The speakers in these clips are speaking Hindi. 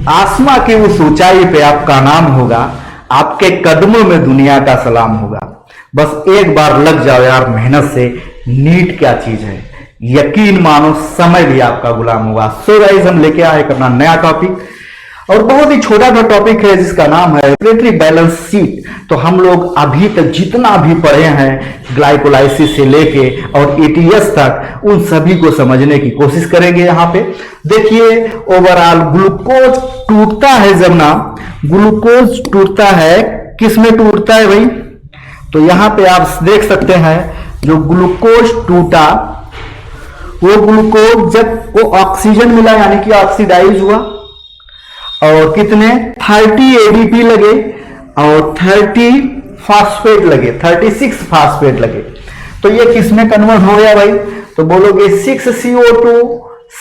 आसमां की उस ऊंचाई पे आपका नाम होगा, आपके कदमों में दुनिया का सलाम होगा। बस एक बार लग जाओ यार मेहनत से, नीट क्या चीज है, यकीन मानो समय भी आपका गुलाम होगा। सो गाइस, हम लेके आए अपना नया टॉपिक, और बहुत ही छोटा सा टॉपिक है जिसका नाम है रेस्पिरेटरी बैलेंस शीट। तो हम लोग अभी तक जितना भी पढ़े हैं ग्लाइकोलाइसिस से लेके और एटीएस तक, उन सभी को समझने की कोशिश करेंगे। यहाँ पे देखिए, ओवरऑल ग्लूकोज टूटता है जब ना, ग्लूकोज टूटता है, किस में टूटता है भाई? तो यहां पे आप देख सकते हैं, जो ग्लूकोज टूटा वो ग्लूकोज जब वो ऑक्सीजन मिला यानी कि ऑक्सीडाइज हुआ, और कितने 30 एडीपी लगे और 30 फास्फेट लगे, 36 फास्फेट लगे। तो ये किस में कन्वर्ट हो गया भाई? तो बोलोगे 6CO2,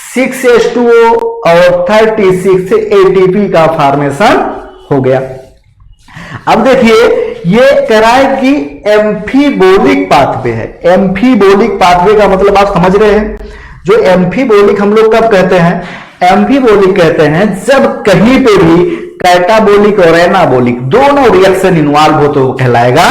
6H2O और 36 एटीपी का फॉर्मेशन हो गया। अब देखिए, ये कह रहा है कि एम्फीबोलिक पाथवे है। एम्फीबोलिक पाथवे का मतलब आप समझ रहे हैं। जो एम्फीबोलिक हम लोग कब कहते हैं? एम्फीबोलिक कहते हैं जब कहीं पे भी कैटाबोलिक और एनाबोलिक दोनों रिएक्शन इन्वॉल्व हो तो वो कहलाएगा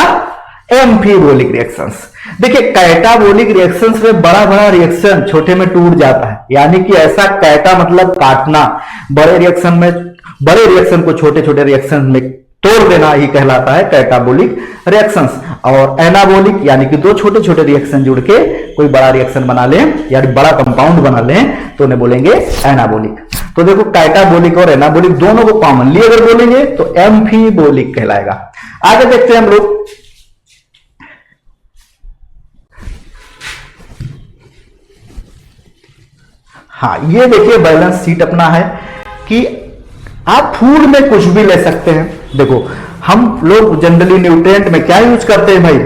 एम्फीबोलिक रिएक्शंस। देखिए, कैटाबोलिक रिएक्शंस में बड़ा बड़ा रिएक्शन छोटे में टूट जाता है, यानी कि ऐसा कैटा मतलब काटना, बड़े रिएक्शन को छोटे छोटे रिएक्शन में तोड़ देना ही कहलाता है कैटाबोलिक रिएक्शंस। और एनाबोलिक यानी कि दो छोटे छोटे रिएक्शन जुड़ के कोई बड़ा रिएक्शन बना लें, यानी बड़ा कंपाउंड बना लें, तो उन्हें बोलेंगे एनाबोलिक। तो देखो, कैटाबोलिक और एनाबोलिक दोनों को कॉमनली अगर बोलेंगे तो एम्फीबोलिक कहलाएगा। आगे देखते हैं हम लोग। हाँ, ये देखिए बैलेंस शीट अपना है कि आप फूड में कुछ भी ले सकते हैं। देखो, हम लोग जनरली न्यूट्रिएंट में क्या यूज करते हैं भाई?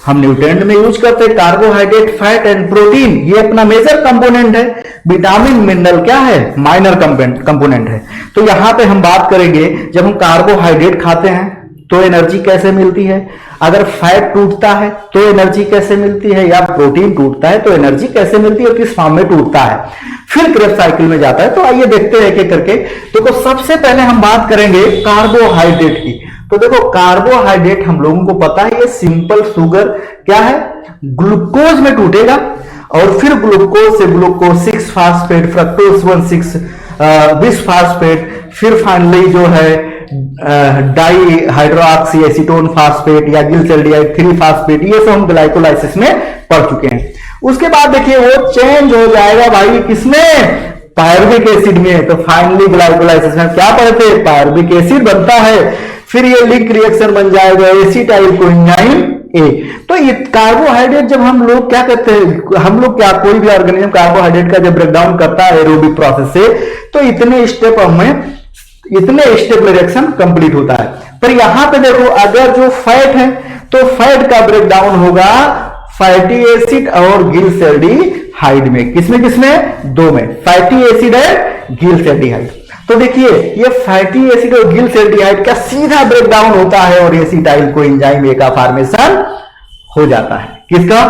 हम न्यूट्रिएंट में यूज करते हैं कार्बोहाइड्रेट, फैट एंड प्रोटीन, ये अपना मेजर कंपोनेंट है। विटामिन मिनरल क्या है? माइनर कंपोनेंट है। तो यहां पे हम बात करेंगे, जब हम कार्बोहाइड्रेट खाते हैं तो एनर्जी कैसे मिलती है, अगर फैट टूटता है तो एनर्जी कैसे मिलती है, या प्रोटीन टूटता है तो एनर्जी कैसे मिलती है और किस फॉर्म में टूटता है, फिर क्रेब्स साइकिल में जाता है। तो आइए देखते हैं एक एक करके। देखो, सबसे पहले हम बात करेंगे कार्बोहाइड्रेट की। तो देखो, कार्बोहाइड्रेट हम लोगों को पता है ये सिंपल शुगर क्या है, ग्लूकोज में टूटेगा और फिर ग्लूकोज से ग्लूकोज 6 फास्फेट, फ्रक्टोज 1,6 बिसफास्फेट, फिर फाइनली जो है डाई हाइड्रोक्सी एसीटोन फास्फेट या गिलसेल्डिहाइड 3 फास्फेट, ये सब हम ग्लाइकोलाइसिस में पढ़ चुके हैं। उसके बाद देखिए वो चेंज हो जाएगा भाई किसमें? पायरुविक एसिड में। तो फाइनली ग्लाइकोलाइसिस में क्या पढ़ते हैं? पायरुविक एसिड बनता है, फिर ये लिंक रिएक्शन बन जाएगा एसिटाइल कोएंजाइम ए। तो ये कार्बोहाइड्रेट जब हम लोग क्या कहते हैं, हम लोग क्या कोई भी ऑर्गेनिज्म कार्बोहाइड्रेट का जब ब्रेकडाउन करता है एरोबिक प्रोसेस से, तो इतने स्टेप में रिएक्शन कंप्लीट होता है। पर यहां पे देखो, अगर जो फैट है तो फैट का ब्रेकडाउन होगा फैटी एसिड और गिलसेल्डिहाइड में। किसमें? दो में, फैटी एसिड है गिलसेल्डिहाइड। तो देखिए, ये फैटी एसिड और गिलसेल्डिहाइड का सीधा ब्रेकडाउन होता है और एसिटाइल कोएंजाइम ए का फॉर्मेशन हो जाता है। किसका?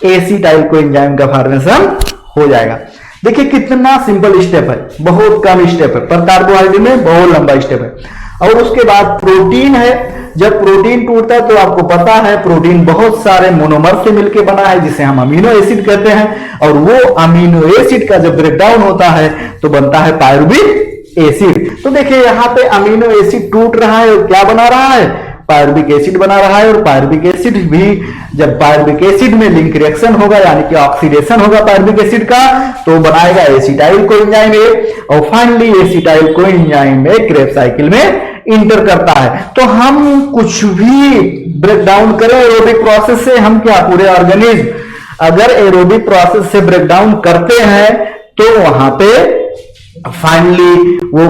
एसिटाइल कोएंजाइम का फॉर्मेशन हो जाएगा। देखिए कितना सिंपल स्टेप है, बहुत कम स्टेप है, पर कार्बोहाइड्रेट में बहुत लंबा स्टेप है। और उसके बाद प्रोटीन है। जब प्रोटीन टूटता है तो आपको पता है प्रोटीन बहुत सारे मोनोमर से मिलकर बना है, जिसे हम अमीनो एसिड कहते हैं। और वो अमीनो एसिड का जब ब्रेकडाउन होता है तो बनता है पायरुविक एसिड। तो देखिए यहाँ पे अमीनो एसिड टूट रहा है और क्या बना रहा है? पायरुविक एसिड बना रहा है। और पायरुविक एसिड भी, जब पायरुविक एसिड में लिंक रिएक्शन होगा यानी कि ऑक्सीडेशन होगा पायरुविक एसिड का, तो बनाएगा एसिटाइल कोएंजाइम ए, और finally acetyl coenzyme A Krebs cycle में इंटर करता है। तो हम कुछ भी ब्रेकडाउन करें एरोबिक प्रोसेस से, हम क्या पूरे ऑर्गेनिज्म अगर एरोबिक प्रोसेस से ब्रेकडाउन करते हैं तो वहां पे फाइनली वो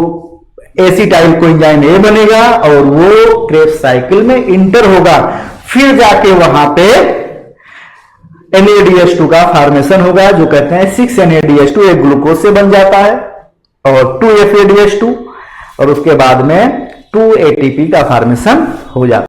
एसिटाइल कोएंजाइम ए बनेगा और वो क्रेब्स साइकिल में इंटर होगा। फिर जाके वहां पे NADH2 का फॉर्मेशन होगा, जो कहते हैं 6 NADH2 एक ग्लूकोज से बन जाता है, और 2 FADH2, और उसके बाद में 2 ATP का फॉर्मेशन हो जाता है।